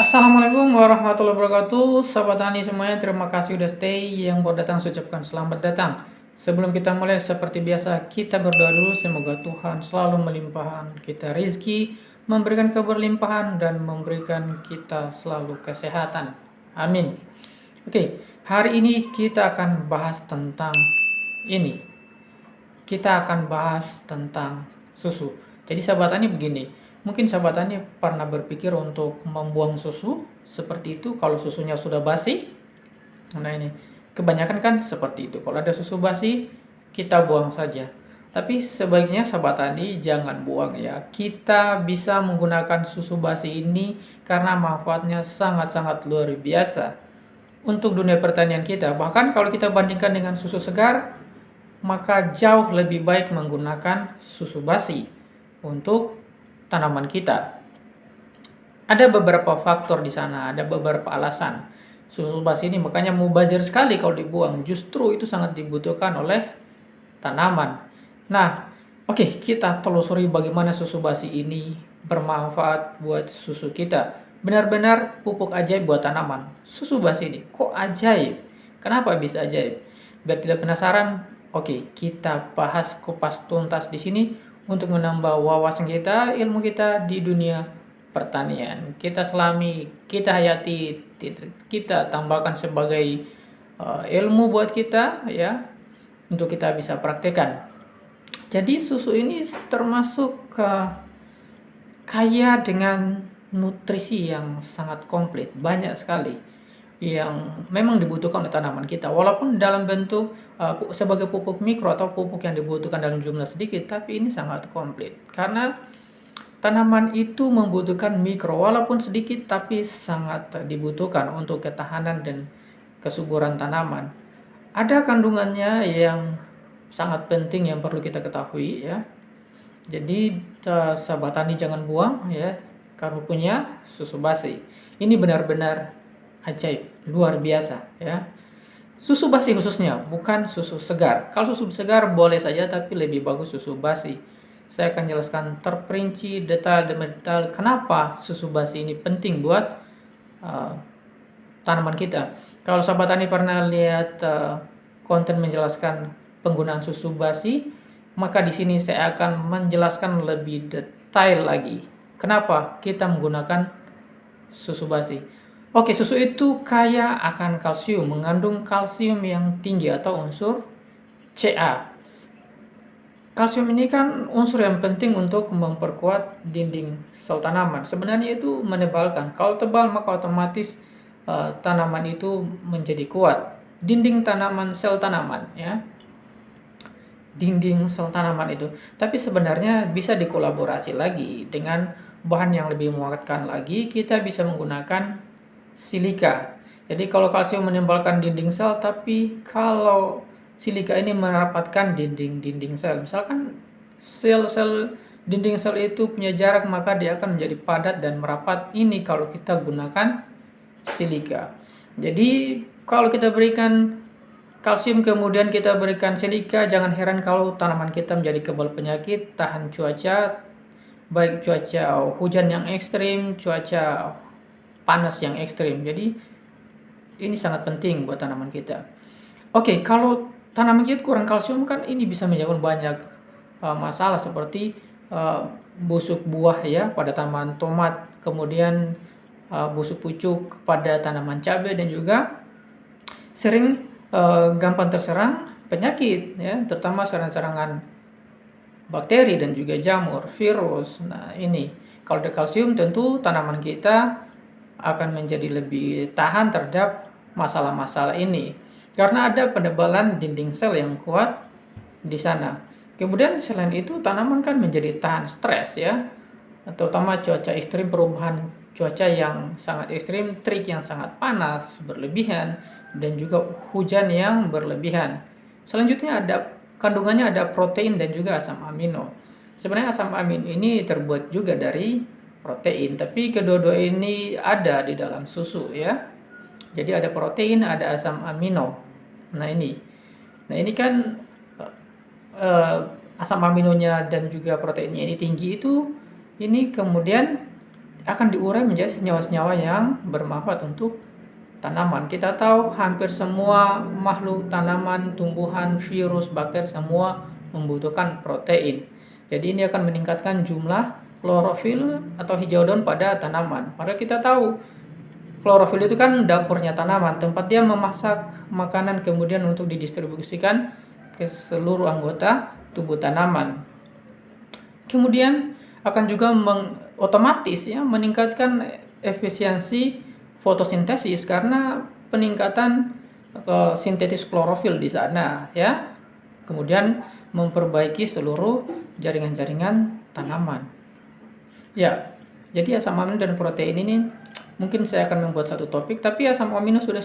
Assalamualaikum warahmatullahi wabarakatuh. Sahabat Tani semuanya, terima kasih udah stay. Yang baru datang saya ucapkan selamat datang. Sebelum kita mulai, seperti biasa kita berdoa dulu. Semoga Tuhan selalu melimpahkan kita rezeki, memberikan keberlimpahan, dan memberikan kita selalu kesehatan. Amin. Oke, hari ini kita akan bahas tentang ini. Kita akan bahas tentang susu. Jadi sahabat Tani begini, mungkin sahabat Tani pernah berpikir untuk membuang susu seperti itu kalau susunya sudah basi. Nah ini, kebanyakan kan seperti itu. Kalau ada susu basi, kita buang saja. Tapi sebaiknya sahabat Tani jangan buang ya. Kita bisa menggunakan susu basi ini karena manfaatnya sangat-sangat luar biasa untuk dunia pertanian kita. Bahkan kalau kita bandingkan dengan susu segar, maka jauh lebih baik menggunakan susu basi untuk tanaman kita. Ada beberapa faktor di sana, ada beberapa alasan. Susu basi ini makanya mubazir sekali kalau dibuang, justru itu sangat dibutuhkan oleh tanaman. Nah, oke, kita telusuri bagaimana susu basi ini bermanfaat buat susu kita. Benar-benar pupuk ajaib buat tanaman. Susu basi ini kok ajaib? Kenapa bisa ajaib? Biar tidak penasaran, oke, kita bahas kupas tuntas di sini untuk menambah wawasan kita, ilmu kita di dunia pertanian. Kita selami, kita hayati, kita tambahkan sebagai ilmu buat kita ya, untuk kita bisa praktekkan. Jadi susu ini termasuk kaya dengan nutrisi yang sangat komplit, banyak sekali yang memang dibutuhkan oleh tanaman kita, walaupun dalam bentuk sebagai pupuk mikro atau pupuk yang dibutuhkan dalam jumlah sedikit, tapi ini sangat komplit karena tanaman itu membutuhkan mikro walaupun sedikit, tapi sangat dibutuhkan untuk ketahanan dan kesuburan tanaman. Ada kandungannya yang sangat penting yang perlu kita ketahui ya. Jadi sahabat tani jangan buang ya, kalau punya susu basi. Ini benar-benar ajaib, luar biasa ya. Susu basi khususnya, bukan susu segar. Kalau susu segar boleh saja, tapi lebih bagus susu basi. Saya akan jelaskan terperinci detail demi detail kenapa susu basi ini penting buat tanaman kita. Kalau sahabat tani pernah lihat konten menjelaskan penggunaan susu basi, maka di sini saya akan menjelaskan lebih detail lagi kenapa kita menggunakan susu basi. Oke, susu itu kaya akan kalsium, mengandung kalsium yang tinggi atau unsur Ca. Kalsium ini kan unsur yang penting untuk memperkuat dinding sel tanaman. Sebenarnya itu menebalkan. Kalau tebal maka otomatis tanaman itu menjadi kuat. Dinding tanaman, sel tanaman ya. Dinding sel tanaman itu. Tapi sebenarnya bisa dikolaborasi lagi dengan bahan yang lebih menguatkan lagi. Kita bisa menggunakan silika. Jadi kalau kalsium menebalkan dinding sel, tapi kalau silika ini merapatkan dinding sel. Misalkan sel-sel dinding sel itu punya jarak, maka dia akan menjadi padat dan merapat. Ini kalau kita gunakan silika. Jadi kalau kita berikan kalsium kemudian kita berikan silika, jangan heran kalau tanaman kita menjadi kebal penyakit, tahan cuaca, baik cuaca hujan yang ekstrim, cuaca panas yang ekstrim. Jadi ini sangat penting buat tanaman kita. Oke, kalau tanaman kita kurang kalsium kan ini bisa menyebabkan banyak masalah seperti busuk buah ya pada tanaman tomat, kemudian busuk pucuk pada tanaman cabai, dan juga sering gampang terserang penyakit ya, terutama serangan-serangan bakteri dan juga jamur, virus. Nah, ini kalau ada kalsium tentu tanaman kita akan menjadi lebih tahan terhadap masalah-masalah ini karena ada penebalan dinding sel yang kuat di sana. Kemudian selain itu tanaman kan menjadi tahan stres ya, terutama cuaca ekstrim, perubahan cuaca yang sangat ekstrim, terik yang sangat panas berlebihan, dan juga hujan yang berlebihan. Selanjutnya ada kandungannya, ada protein dan juga asam amino. Sebenarnya asam amino ini terbuat juga dari protein, tapi kedua-dua ini ada di dalam susu ya. Jadi ada protein, ada asam amino. Nah ini kan asam aminonya dan juga proteinnya ini tinggi, itu ini kemudian akan diurai menjadi senyawa-senyawa yang bermanfaat untuk tanaman. Kita tahu hampir semua makhluk tanaman, tumbuhan, virus, bakteri semua membutuhkan protein. Jadi ini akan meningkatkan jumlah klorofil atau hijau daun pada tanaman. Padahal kita tahu klorofil itu kan dapurnya tanaman, tempat dia memasak makanan kemudian untuk didistribusikan ke seluruh anggota tubuh tanaman. Kemudian akan juga otomatis ya meningkatkan efisiensi fotosintesis karena peningkatan sintetis klorofil di sana ya. Kemudian memperbaiki seluruh jaringan-jaringan tanaman. Ya, jadi asam amino dan protein ini mungkin saya akan membuat satu topik, tapi asam amino sudah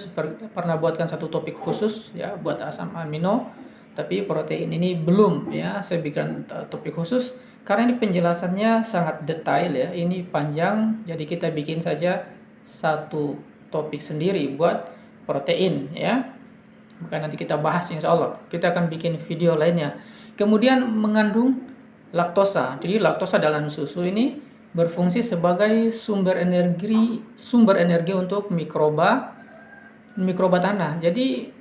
pernah buatkan satu topik khusus ya buat asam amino, tapi protein ini belum ya saya bikin topik khusus karena ini penjelasannya sangat detail ya, ini panjang, jadi kita bikin saja satu topik sendiri buat protein ya. Maka nanti kita bahas insya Allah, kita akan bikin video lainnya. Kemudian mengandung laktosa, jadi laktosa dalam susu ini berfungsi sebagai sumber energi untuk mikroba tanah. Jadi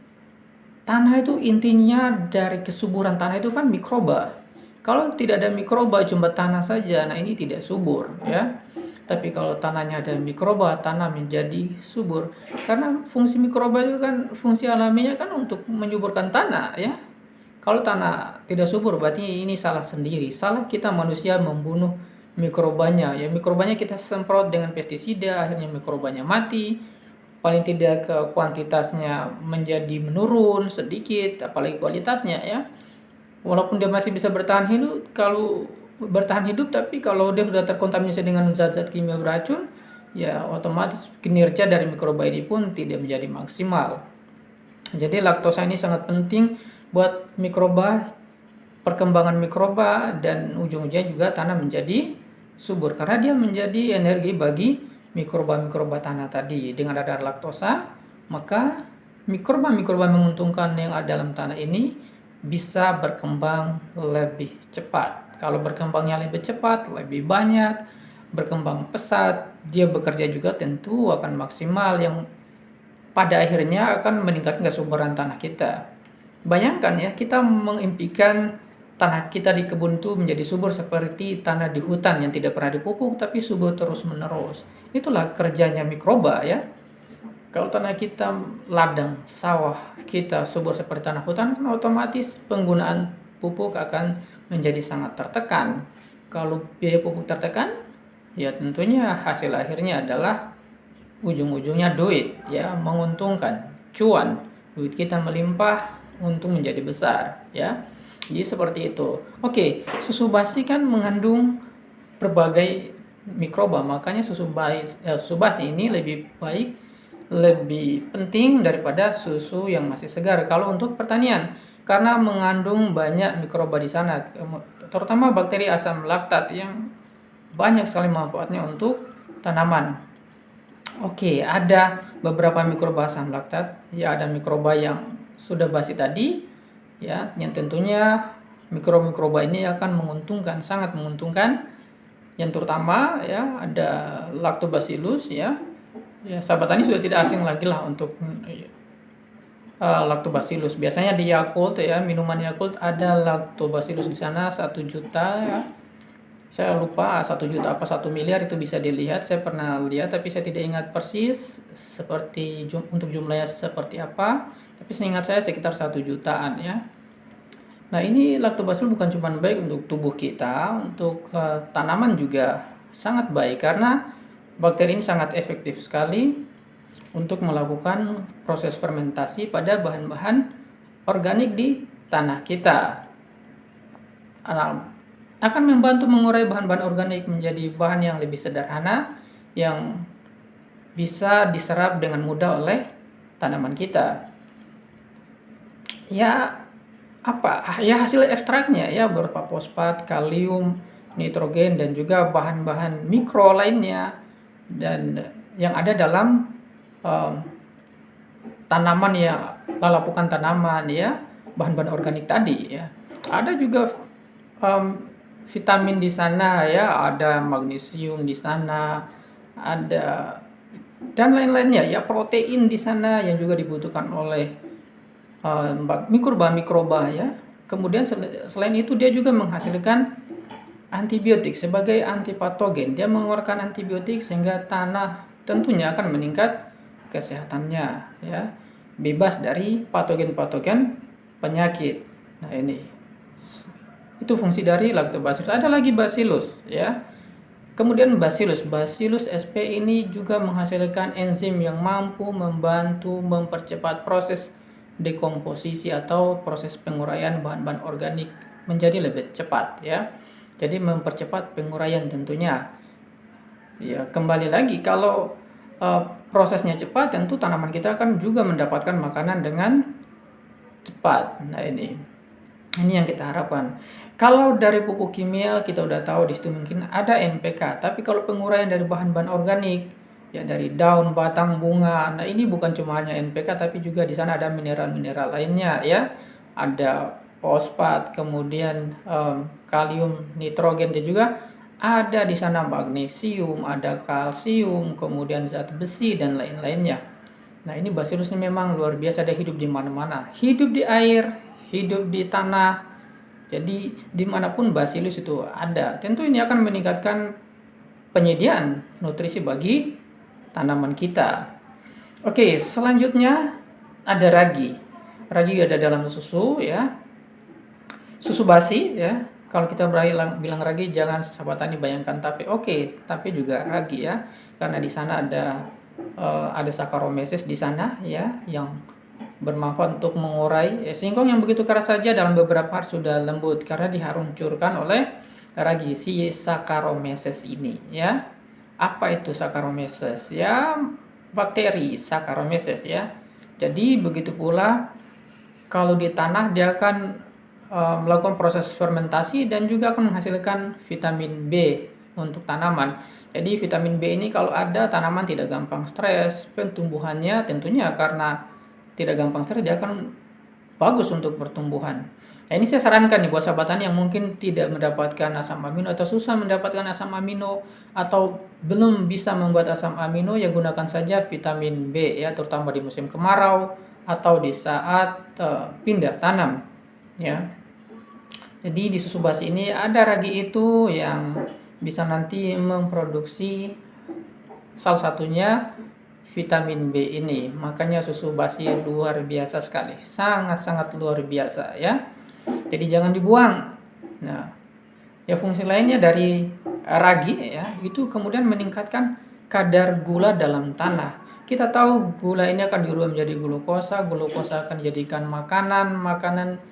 tanah itu intinya dari kesuburan tanah itu kan mikroba. Kalau tidak ada mikroba cuma tanah saja, nah ini tidak subur ya. Tapi kalau tanahnya ada mikroba, tanah menjadi subur. Karena fungsi mikroba itu kan fungsi alaminya kan untuk menyuburkan tanah ya. Kalau tanah tidak subur berarti ini salah sendiri. Salah kita manusia membunuh mikrobanya ya. Mikrobanya kita semprot dengan pestisida, akhirnya mikrobanya mati. Paling tidak ke kuantitasnya menjadi menurun sedikit, apalagi kualitasnya ya. Walaupun dia masih bisa bertahan hidup, tapi kalau dia sudah terkontaminasi dengan zat-zat kimia beracun, ya otomatis kinerja dari mikroba ini pun tidak menjadi maksimal. Jadi laktosa ini sangat penting buat mikroba, perkembangan mikroba, dan ujung-ujungnya juga tanah menjadi subur karena dia menjadi energi bagi mikroba-mikroba tanah tadi. Dengan ada laktosa, maka mikroba-mikroba menguntungkan yang ada dalam tanah ini bisa berkembang lebih cepat. Kalau berkembangnya lebih cepat, lebih banyak, berkembang pesat, dia bekerja juga tentu akan maksimal yang pada akhirnya akan meningkatkan kesuburan tanah kita. Bayangkan ya, kita mengimpikan tanah kita di kebun itu menjadi subur seperti tanah di hutan yang tidak pernah dipupuk tapi subur terus-menerus. Itulah kerjanya mikroba ya. Kalau tanah kita ladang, sawah kita subur seperti tanah hutan, kan otomatis penggunaan pupuk akan menjadi sangat tertekan. Kalau biaya pupuk tertekan, ya tentunya hasil akhirnya adalah ujung-ujungnya duit, ya menguntungkan, cuan, duit kita melimpah, untung menjadi besar, ya. Jadi seperti itu. Oke, susu basi kan mengandung berbagai mikroba, makanya susu basi ini lebih baik, lebih penting daripada susu yang masih segar kalau untuk pertanian karena mengandung banyak mikroba di sana, terutama bakteri asam laktat yang banyak sekali manfaatnya untuk tanaman. Oke, ada beberapa mikroba asam laktat ya, ada mikroba yang sudah basi tadi ya, yang tentunya mikroba ini akan menguntungkan, sangat menguntungkan. Yang terutama ya ada Lactobacillus ya. Ya, sahabat tani sudah tidak asing lagi lah untuk Lactobacillus. Biasanya di Yakult ya, minuman Yakult ada Lactobacillus di sana 1 juta ya. Saya lupa 1 juta apa 1 miliar itu bisa dilihat. Saya pernah lihat tapi saya tidak ingat persis seperti untuk jumlahnya seperti apa. Tapi seingat saya sekitar 1 jutaan ya. Nah, ini Lactobacillus bukan cuma baik untuk tubuh kita, untuk tanaman juga sangat baik karena bakteri ini sangat efektif sekali untuk melakukan proses fermentasi pada bahan-bahan organik di tanah kita. Akan membantu mengurai bahan-bahan organik menjadi bahan yang lebih sederhana yang bisa diserap dengan mudah oleh tanaman kita. Ya, hasil ekstraknya ya berupa fosfat, kalium, nitrogen, dan juga bahan-bahan mikro lainnya dan yang ada dalam tanaman ya, lalapukan tanaman ya, bahan-bahan organik tadi ya. Ada juga vitamin di sana ya, ada magnesium di sana, ada dan lain-lainnya ya, protein di sana yang juga dibutuhkan oleh mikroba ya. Kemudian selain itu dia juga menghasilkan antibiotik sebagai antipatogen. Dia mengeluarkan antibiotik sehingga tanah tentunya akan meningkat kesehatannya ya, bebas dari patogen-patogen penyakit. Nah, ini itu fungsi dari Lactobacillus. Ada lagi Bacillus ya. Kemudian Bacillus sp ini juga menghasilkan enzim yang mampu membantu mempercepat proses dekomposisi atau proses penguraian bahan-bahan organik menjadi lebih cepat ya. Jadi mempercepat penguraian tentunya. Ya, kembali lagi kalau prosesnya cepat, tentu tanaman kita akan juga mendapatkan makanan dengan cepat. Nah, ini yang kita harapkan. Kalau dari pupuk kimia kita udah tahu di situ mungkin ada NPK, tapi kalau penguraian dari bahan-bahan organik ya dari daun, batang, bunga. Nah, ini bukan cuma hanya NPK tapi juga di sana ada mineral-mineral lainnya ya. Ada fosfat, kemudian kalium, nitrogen, dan juga ada di sana magnesium, ada kalsium, kemudian zat besi dan lain-lainnya. Nah, ini Bacillus ini memang luar biasa, dia hidup di mana-mana. Hidup di air, hidup di tanah. Jadi dimanapun Bacillus itu ada. Tentu ini akan meningkatkan penyediaan nutrisi bagi tanaman kita. Oke, selanjutnya ada ragi. Ragi ada dalam susu ya. Susu basi ya. Kalau kita bilang ragi, jangan sahabat tani bayangkan tape. Oke, tapi juga ragi ya. Karena di sana ada Saccharomyces di sana ya, yang bermanfaat untuk mengurai singkong yang begitu keras saja dalam beberapa hari sudah lembut karena dihancurkan oleh ragi si Saccharomyces ini ya. Apa itu Saccharomyces? Ya, bakteri Saccharomyces ya. Jadi begitu pula kalau di tanah dia akan melakukan proses fermentasi dan juga akan menghasilkan vitamin B untuk tanaman. Jadi vitamin B ini kalau ada, tanaman tidak gampang stres, pertumbuhannya tentunya karena tidak gampang stres dia akan bagus untuk pertumbuhan. Nah, ini saya sarankan nih buat sahabat tani yang mungkin tidak mendapatkan asam amino atau susah mendapatkan asam amino atau belum bisa membuat asam amino, ya gunakan saja vitamin B ya, terutama di musim kemarau atau di saat pindah tanam ya. Jadi di susu basi ini ada ragi itu yang bisa nanti memproduksi salah satunya vitamin B ini. Makanya susu basi luar biasa sekali, sangat-sangat luar biasa ya. Jadi jangan dibuang. Nah, ya fungsi lainnya dari ragi ya, itu kemudian meningkatkan kadar gula dalam tanah. Kita tahu gula ini akan dirubah menjadi glukosa, glukosa akan dijadikan makanan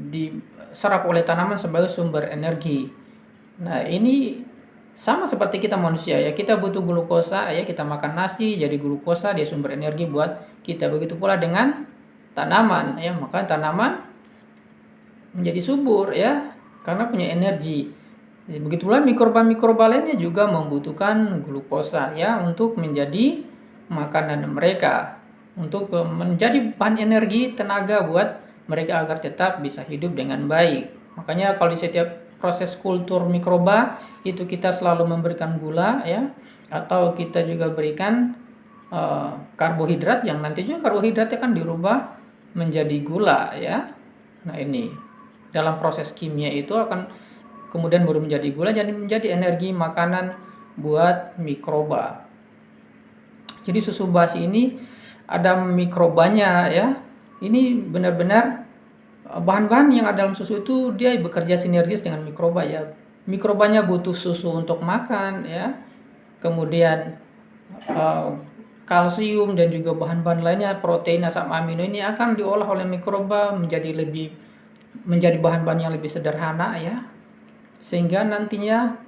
diserap oleh tanaman sebagai sumber energi. Nah, ini sama seperti kita manusia ya, kita butuh glukosa ya, kita makan nasi jadi glukosa, dia sumber energi buat kita. Begitu pula dengan tanaman ya, maka tanaman menjadi subur ya karena punya energi. Begitu pula mikroba-mikroba lainnya juga membutuhkan glukosa ya untuk menjadi makanan mereka, untuk menjadi bahan energi tenaga buat mereka agar tetap bisa hidup dengan baik. Makanya kalau di setiap proses kultur mikroba itu kita selalu memberikan gula ya, atau kita juga berikan karbohidrat yang nanti juga karbohidratnya kan dirubah menjadi gula ya. Nah, ini dalam proses kimia itu akan kemudian baru menjadi gula, jadi menjadi energi makanan buat mikroba. Jadi susu basi ini ada mikrobanya ya. Ini benar-benar bahan-bahan yang ada dalam susu itu dia bekerja sinergis dengan mikroba ya. Mikrobanya butuh susu untuk makan ya. Kemudian kalsium dan juga bahan-bahan lainnya, protein, asam amino ini akan diolah oleh mikroba menjadi bahan-bahan yang lebih sederhana ya. Sehingga nantinya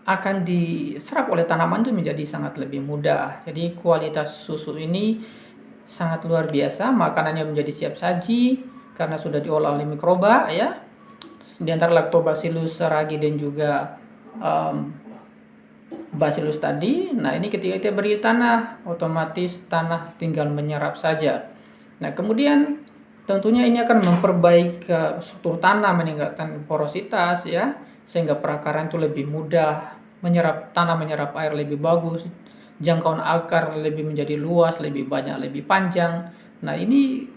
akan diserap oleh tanaman itu menjadi sangat lebih mudah. Jadi kualitas susu ini sangat luar biasa, makanannya menjadi siap saji karena sudah diolah oleh mikroba ya. Di antara Lactobacillus, ragi dan juga Bacillus tadi. Nah, ini ketika kita beri tanah, otomatis tanah tinggal menyerap saja. Nah, kemudian tentunya ini akan memperbaiki struktur tanah, meningkatkan porositas ya, sehingga perakaran itu lebih mudah tanah menyerap air lebih bagus, jangkauan akar lebih menjadi luas, lebih banyak, lebih panjang. Nah, ini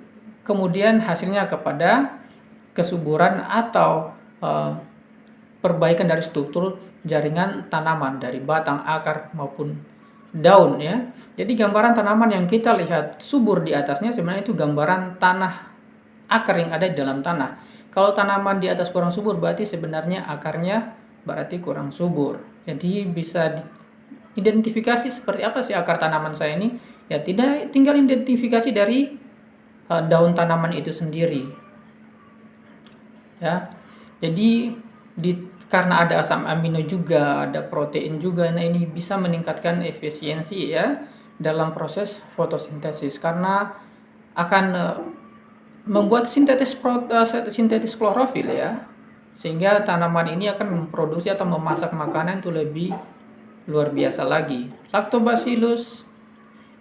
kemudian hasilnya kepada kesuburan atau perbaikan dari struktur jaringan tanaman dari batang, akar maupun daun ya. Jadi gambaran tanaman yang kita lihat subur di atasnya sebenarnya itu gambaran tanah, akar yang ada di dalam tanah. Kalau tanaman di atas kurang subur berarti sebenarnya akarnya berarti kurang subur. Jadi bisa identifikasi seperti apa sih akar tanaman saya ini? Ya tidak, tinggal identifikasi dari daun tanaman itu sendiri. Ya. Jadi karena ada asam amino juga, ada protein juga. Nah, ini bisa meningkatkan efisiensi ya dalam proses fotosintesis karena akan membuat sintetis klorofil ya. Sehingga tanaman ini akan memproduksi atau memasak makanan itu lebih luar biasa lagi. Lactobacillus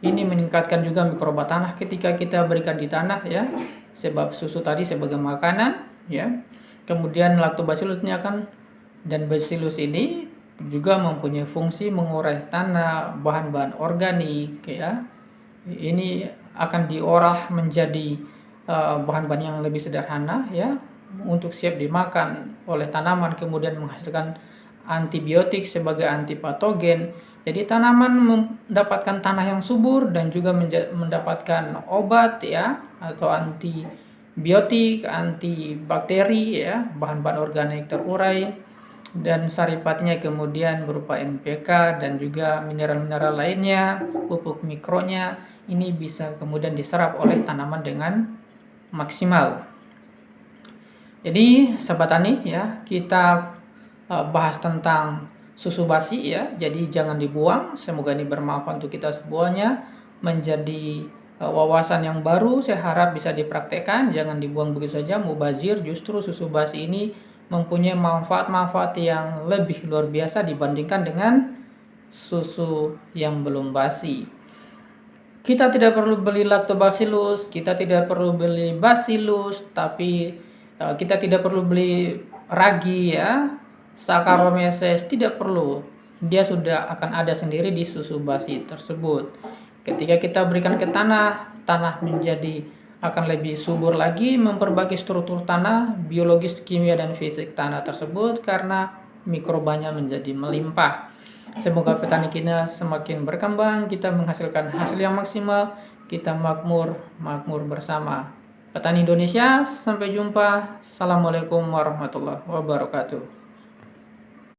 ini meningkatkan juga mikroba tanah ketika kita berikan di tanah ya. Sebab susu tadi sebagai makanan ya. Kemudian lactobacillus ini dan bacillus ini juga mempunyai fungsi mengurai tanah, bahan-bahan organik ya. Ini akan diolah menjadi bahan-bahan yang lebih sederhana ya untuk siap dimakan oleh tanaman, kemudian menghasilkan antibiotik sebagai antipatogen. Jadi tanaman mendapatkan tanah yang subur dan juga mendapatkan obat ya atau antibiotik, antibakteri ya, bahan-bahan organik terurai, dan saripatnya kemudian berupa NPK dan juga mineral-mineral lainnya, pupuk mikronya ini bisa kemudian diserap oleh tanaman dengan maksimal. Jadi sahabat tani ya, kita bahas tentang susu basi ya. Jadi jangan dibuang. Semoga ini bermanfaat untuk kita semuanya, menjadi wawasan yang baru. Saya harap bisa dipraktekkan, jangan dibuang begitu saja mubazir. Justru susu basi ini mempunyai manfaat-manfaat yang lebih luar biasa dibandingkan dengan susu yang belum basi. Kita tidak perlu beli lactobacillus, kita tidak perlu beli bacillus, tapi kita tidak perlu beli ragi ya, Saccharomyces, tidak perlu. Dia sudah akan ada sendiri di susu basi tersebut. Ketika kita berikan ke tanah, tanah akan lebih subur lagi, memperbaiki struktur tanah, biologis, kimia, dan fisik tanah tersebut karena mikrobanya menjadi melimpah. Semoga petani kita semakin berkembang, kita menghasilkan hasil yang maksimal, kita makmur bersama. Petani Indonesia, sampai jumpa. Assalamualaikum warahmatullahi wabarakatuh.